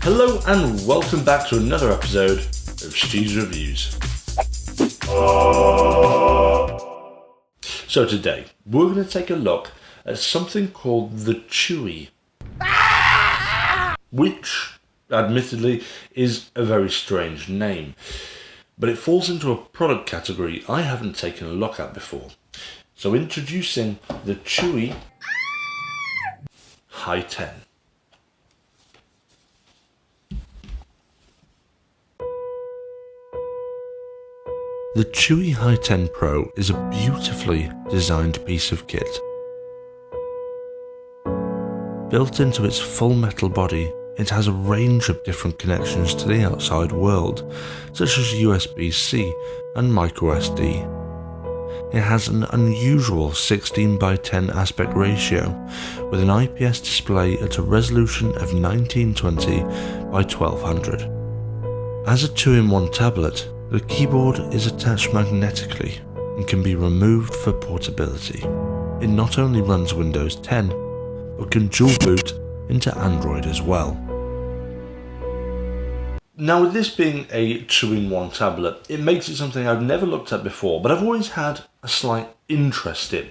Hello and welcome back to another episode of Stu Reviews. So today, we're going to take a look at something called the Chuwi, which, admittedly, is a very strange name, but it falls into a product category I haven't taken a look at before. So introducing the Chuwi Hi10. The Chuwi Hi10 Pro is a beautifully designed piece of kit. Built into its full metal body, it has a range of different connections to the outside world, such as USB-C and microSD. It has an unusual 16:10 aspect ratio, with an IPS display at a resolution of 1920 by 1200. As a 2-in-1 tablet, the keyboard is attached magnetically and can be removed for portability. It not only runs Windows 10, but can dual boot into Android as well. Now, with this being a 2-in-1 tablet, it makes it something I've never looked at before, but I've always had a slight interest in.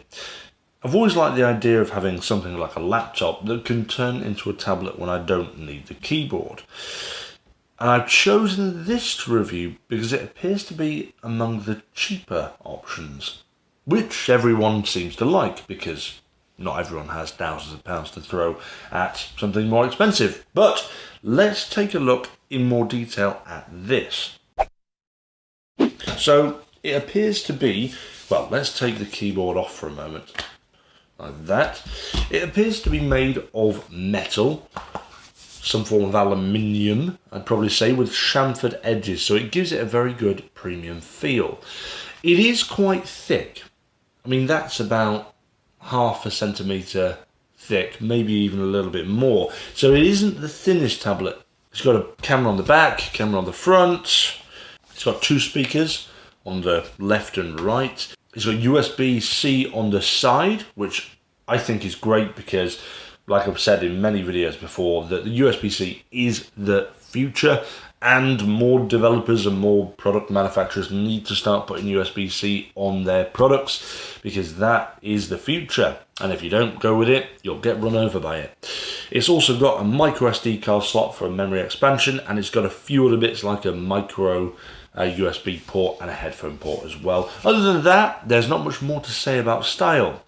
I've always liked the idea of having something like a laptop that can turn into a tablet when I don't need the keyboard. And I've chosen this to review because it appears to be among the cheaper options, which everyone seems to like because not everyone has thousands of pounds to throw at something more expensive. But let's take a look in more detail at this. So it appears to be, well, let's take the keyboard off for a moment, like that. It appears to be made of metal, some form of aluminium, I'd probably say, with chamfered edges, so it gives it a very good premium feel. It is quite thick. I mean, that's about half a centimetre thick, maybe even a little bit more. So it isn't the thinnest tablet. It's got a camera on the back, camera on the front. It's got 2 speakers on the left and right. It's got USB-C on the side, which I think is great because, like I've said in many videos before, that the USB-C is the future, and more developers and more product manufacturers need to start putting USB-C on their products because that is the future. And if you don't go with it, you'll get run over by it. It's also got a micro SD card slot for a memory expansion, and it's got a few other bits like a micro USB port and a headphone port as well. Other than that, there's not much more to say about style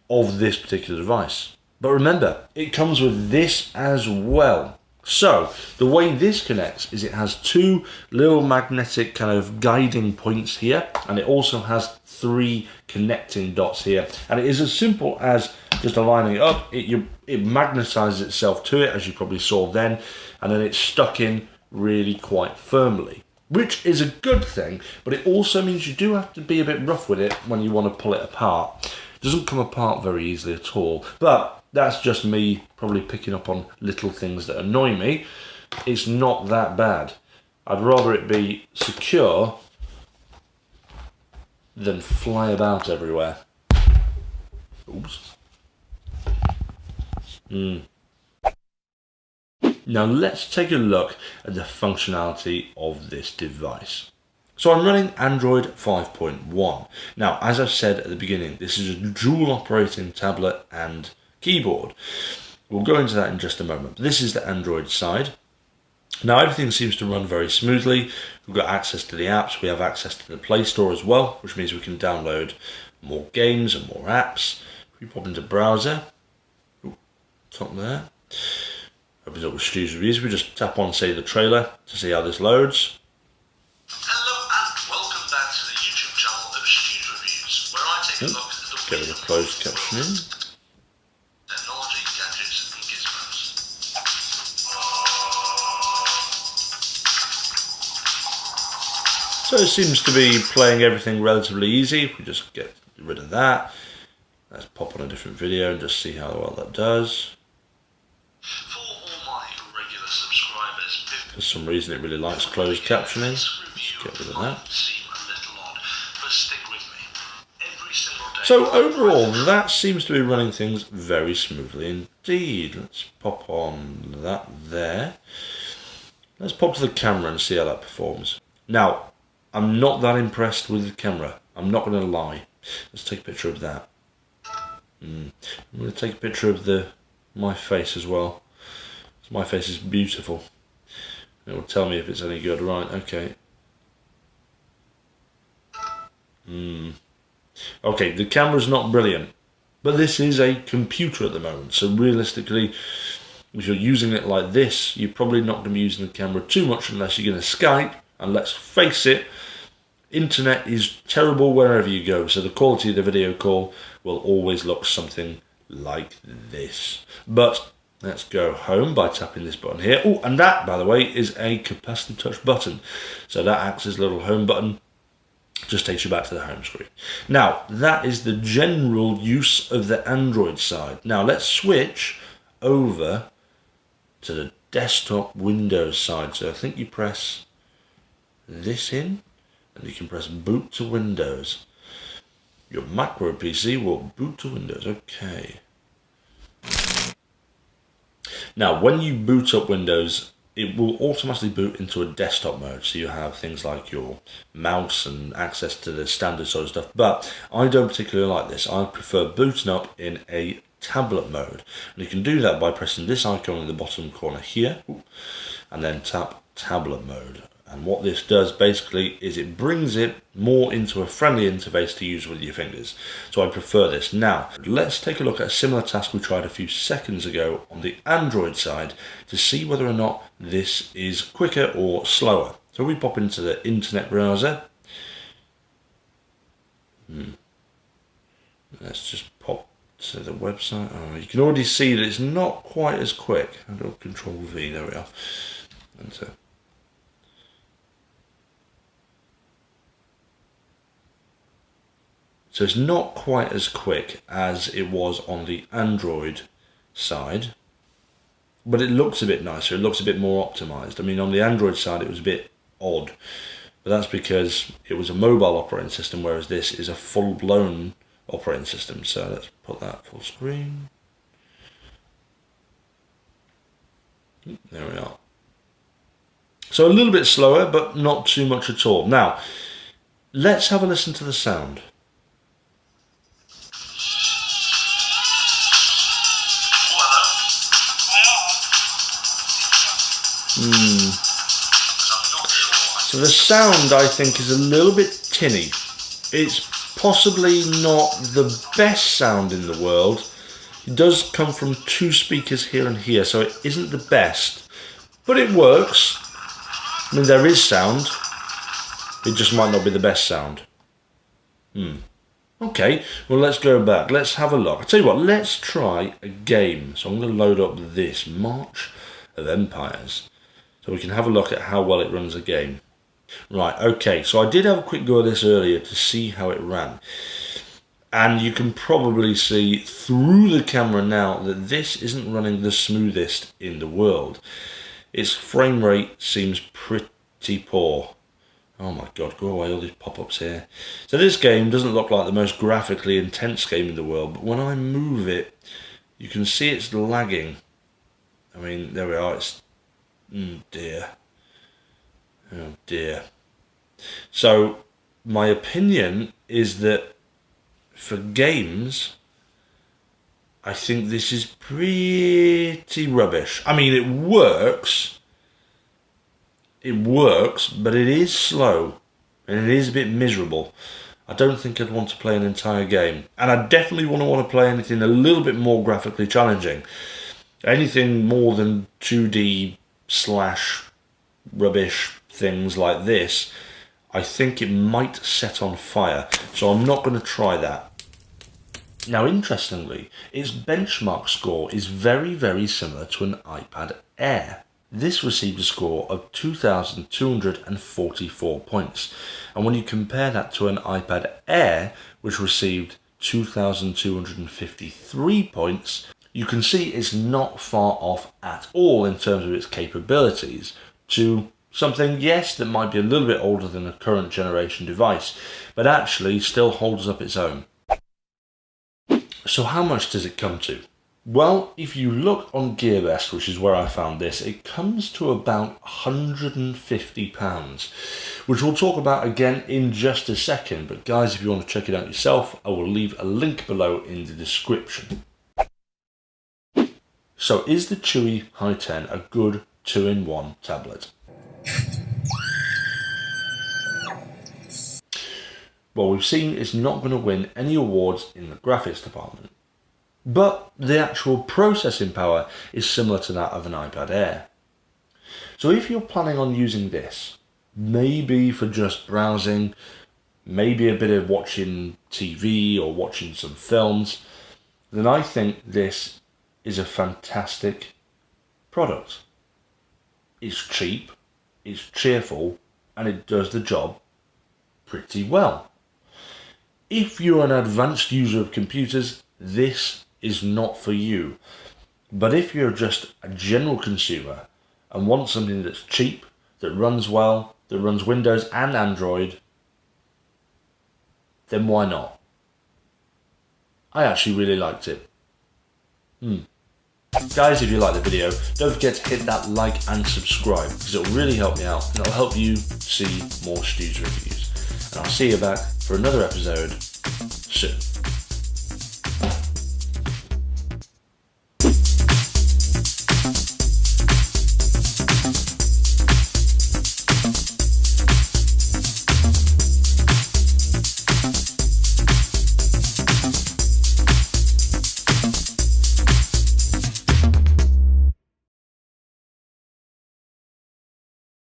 of this particular device. But remember, it comes with this as well. So, the way this connects is it has 2 little magnetic kind of guiding points here, and it also has 3 connecting dots here. And it is as simple as just aligning it up. It magnetizes itself to it, as you probably saw then, and then it's stuck in really quite firmly, which is a good thing, but it also means you do have to be a bit rough with it when you want to pull it apart. It doesn't come apart very easily at all, but that's just me probably picking up on little things that annoy me. It's not that bad. I'd rather it be secure than fly about everywhere. Oops. Now let's take a look at the functionality of this device. So I'm running Android 5.1. Now, as I've said at the beginning, this is a dual operating tablet and keyboard. We'll go into that in just a moment. This is the Android side. Now everything seems to run very smoothly. We've got access to the apps. We have access to the Play Store as well, which means we can download more games and more apps. If we pop into browser, top there, opens up with Stu's Reviews. We just tap on, say, the trailer to see how this loads. Hello and welcome back to the YouTube channel of Stu Reviews, where I take a look at the Get rid of closed captioning. technology, gadgets and gizmos. So it seems to be playing everything relatively easy. If we just get rid of that, let's pop on a different video and just see how well that does. For all my regular subscribers, For some reason it really likes closed captioning. this review Get rid of that. might seem a little odd, but stick with me. Every single day So overall, that seems to be running things very smoothly indeed. Let's pop on that there. Let's pop to the camera and see how that performs. Now, I'm not that impressed with the camera. I'm not going to lie. Let's take a picture of that. I'm going to take a picture of my face as well. My face is beautiful. It will tell me if it's any good. Right, okay. Okay, the camera's not brilliant, but this is a computer at the moment, so realistically, if you're using it like this, you're probably not going to be using the camera too much unless you're going to Skype, and let's face it, internet is terrible wherever you go, so the quality of the video call will always look something like this. But let's go home by tapping this button here. Oh, and that, by the way, is a capacitive touch button, so that acts as a little home button. Just takes you back to the home screen. Now, that is the general use of the Android side. Now, let's switch over to the desktop Windows side. So I think you press this in, and you can press boot to Windows. Your macro PC will boot to Windows. Okay. Now, when you boot up Windows, it will automatically boot into a desktop mode, so you have things like your mouse and access to the standard sort of stuff, but I don't particularly like this. I prefer booting up in a tablet mode, and you can do that by pressing this icon in the bottom corner here, and then tap tablet mode. And what this does basically is it brings it more into a friendly interface to use with your fingers. So I prefer this. Now, let's take a look at a similar task we tried a few seconds ago on the Android side to see whether or not this is quicker or slower. So we pop into the internet browser. Let's just pop to the website. Oh, you can already see that it's not quite as quick. I'll do Control V, there we are. Enter. So it's not quite as quick as it was on the Android side, but it looks a bit nicer, it looks a bit more optimized. I mean, on the Android side it was a bit odd, but that's because it was a mobile operating system, whereas this is a full-blown operating system. So let's put that full screen. There we are. So a little bit slower, but not too much at all. Now, let's have a listen to the sound. So the sound, I think, is a little bit tinny. It's possibly not the best sound in the world. It does come from two speakers here and here, so it isn't the best, but it works. I mean, there is sound. It just might not be the best sound. Okay, well, let's go back. Let's have a look. I'll tell you what, let's try a game. So I'm going to load up this March of Empires, so we can have a look at how well it runs a game. Right, okay, so I did have a quick go at this earlier to see how it ran. And you can probably see through the camera now that this isn't running the smoothest in the world. Its frame rate seems pretty poor. Oh my god, go away, all these pop-ups here. So this game doesn't look like the most graphically intense game in the world, but when I move it, you can see it's lagging. I mean, there we are, it's... dear. Oh dear. So, my opinion is that for games, I think this is pretty rubbish. I mean, it works, but it is slow, and it is a bit miserable. I don't think I'd want to play an entire game, and I definitely want to play anything a little bit more graphically challenging. Anything more than 2D / rubbish things like this, I think it might set on fire, so I'm not going to try that. Now, interestingly, its benchmark score is very, very similar to an iPad Air. This received a score of 2,244 points, and when you compare that to an iPad Air, which received 2,253 points, you can see it's not far off at all in terms of its capabilities to something, yes, that might be a little bit older than a current generation device, but actually still holds up its own. So how much does it come to? Well, if you look on GearBest, which is where I found this, it comes to about £150, which we'll talk about again in just a second. But guys, if you want to check it out yourself, I will leave a link below in the description. So is the Chuwi Hi10 a good 2-in-1 tablet? Well, we've seen it's not going to win any awards in the graphics department. But the actual processing power is similar to that of an iPad Air. So if you're planning on using this, maybe for just browsing, maybe a bit of watching TV or watching some films, then I think this is a fantastic product. It's cheap, it's cheerful, and it does the job pretty well. If you're an advanced user of computers, this is not for you. But if you're just a general consumer and want something that's cheap, that runs well, that runs Windows and Android, then why not? I actually really liked it. Guys, if you like the video, don't forget to hit that like and subscribe, because it'll really help me out and it'll help you see more Stu's reviews. And I'll see you back for another episode soon.